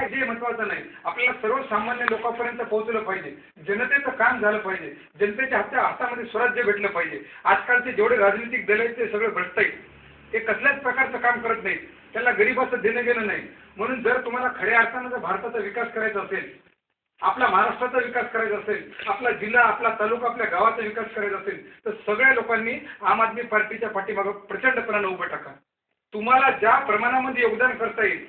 विजय महत्वाचा नाही, आपल्याला सर्वसामान्य लोकांपर्यंत पोहोचलं पाहिजे, जनतेचं काम झालं पाहिजे, जनतेच्या हातामध्ये स्वराज्य भेटलं पाहिजे. आजकालचे जेवढे राजनीतिक दल आहेत ते सगळे भ्रष्ट आहेत, ते कसल्याच प्रकारचं काम करत नाहीत, त्यांना गरीबाचं देणं घेणं नाही. म्हणून जर तुम्हाला खऱ्या अर्थानं जर भारताचा विकास करायचा असेल, आपला महाराष्ट्राचा विकास करायचा असेल, आपला जिल्हा, आपला तालुका, आपल्या गावाचा विकास करायचा असेल, तर सगळ्या लोकांनी आम आदमी पार्टीच्या पाठीमागे प्रचंडपणाने उभं टाका. तुम्हाला ज्या प्रमाणामध्ये योगदान करता येईल,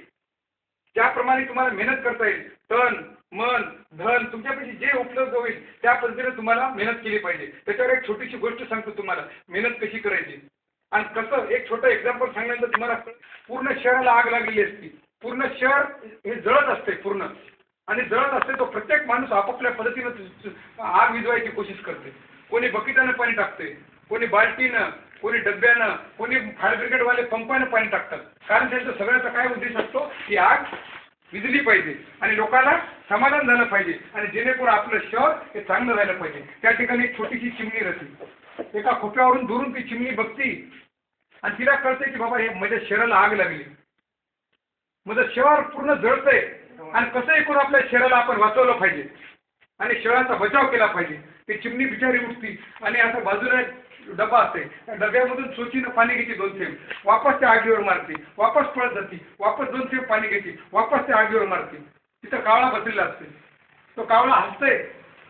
ज्याप्रमाणे तुम्हाला मेहनत करता येईल, तन मन धन तुमच्यापाशी जे उपलब्ध होईल त्या पद्धतीने तुम्हाला मेहनत केली पाहिजे. त्याच्यावर एक छोटीशी गोष्ट सांगतो तुम्हाला, मेहनत कशी करायची आणि कसं. एक छोटं एक्झाम्पल सांगल्यानंतर तुम्हाला पूर्ण शहराला आग लागलेली असते, पूर्ण शहर हे जळत असते पूर्ण, आणि जळत असते तो प्रत्येक माणूस आपापल्या पद्धतीनं आग विझवायची कोशिश करते. कोणी बकेटानं पाणी टाकते, कोणी बाल्टीनं, कोणी डब्यानं, कोणी फायर ब्रिगेडवाले पंपानं पाणी टाकतात. कारण त्यांचा सगळ्याचा काय उद्देश असतो की आग विझली पाहिजे आणि लोकांना समाधान झालं पाहिजे आणि जेणेकरून आपलं शहर हे चांगलं झालं पाहिजे. त्या ठिकाणी एक छोटीशी चिमणी राहते, एका खोप्यावरून दुरून ती चिमणी बघती आणि तिला कळते की बाबा हे माझ्या शहराला आग लागली, माझं शहर पूर्ण जळतंय आणि कसंही करून आपल्या शहराला आपण वाचवलं पाहिजे आणि शहराचा बचाव केला पाहिजे. ती चिमणी बिचारी उठती आणि असं बाजूला डबा असते, त्या डब्यामधून चोचीनं पाणी घेते 2 थेंब, वापस त्या आगीवर मारते, वापस पळत जाते, वापस 2 थेंब पाणी घेते, वापस त्या आगीवर मारते. तिथं कावळा बसलेला असते, तो कावळा हसतंय,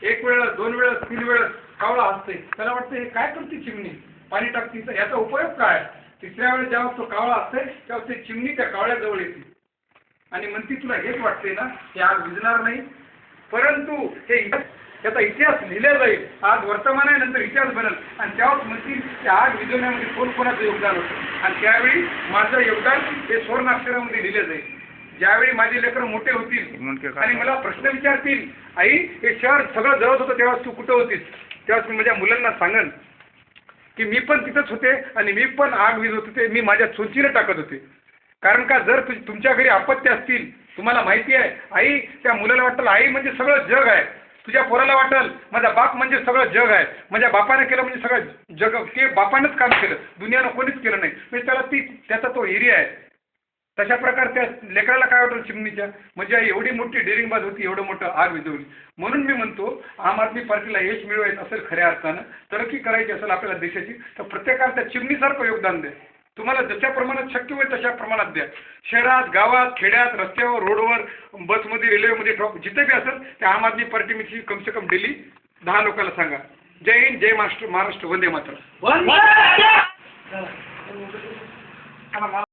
1 वेळेस 2 वेळेस 3 वेळेस कावळा हसतंय. त्याला वाटतं हे काय करते चिमणी, पाणी टाकते, तर याचा उपयोग काय. 3ऱ्या वेळेस जेव्हा तो कावळा असते तेव्हा ती चिमणी त्या कावळ्याजवळ येते आणि म्हणते तुला हेच वाटते ना की आग विझणार नाही, परंतु हे त्याचा इतिहास लिहिला जाईल, आज वर्तमान आहे नंतर इतिहास बनेल आणि त्यावर म्हणतील की आग विझवण्यामध्ये कोणाचं योगदान होतं आणि त्यावेळी माझं योगदान हे सुवर्णाक्षरामध्ये लिहिलं जाईल. ज्यावेळी माझे लेकरं मोठे होतील आणि मला प्रश्न विचारतील, आई हे शहर सगळं जळत होतं तेव्हा तू कुठं होतीस, तेव्हा मी माझ्या मुलांना सांगन की मी पण तिथंच होते आणि मी पण आग विझवत होते, मी माझ्या चोचीनं टाकत होते. कारण का जर तुमच्या घरी अपत्य असतील, तुम्हाला माहिती आहे, आई त्या मुलाला वाटेल आई म्हणजे सगळं जग आहे, तुझ्या पोराला वाटेल माझा बाप म्हणजे सगळं जग आहे, माझ्या बापाने केलं म्हणजे सगळं जग, ते बापानंच काम केलं, दुनियानं कोणीच केलं नाही, म्हणजे त्याला त्याचा तो एरिया आहे. तशा प्रकारे त्या लेकराला काय वाटेल चिमणीच्या, म्हणजे एवढी मोठी डेअरिंगबाज होती, एवढं मोठं आग विझवली. म्हणून मी म्हणतो आम आदमी पार्टीला यश मिळवायचं असेल, खऱ्या अर्थानं तरक्की करायची असेल आपल्याला देशाची, तर प्रत्येकाला त्या चिमणीसारखं योगदान द्या. तुम्हाला जशा प्रमाणात शक्य होईल तशा प्रमाणात द्या. शहरात, गावात, खेड्यात, रस्त्यावर, रोडवर, बसमध्ये, रेल्वेमध्ये, जिथे बी असेल त्या आम आदमी पार्टीची कम से कम डेली 10 लोकांना सांगा. जय हिंद, जय महाराष्ट्र, वंदे मातरम.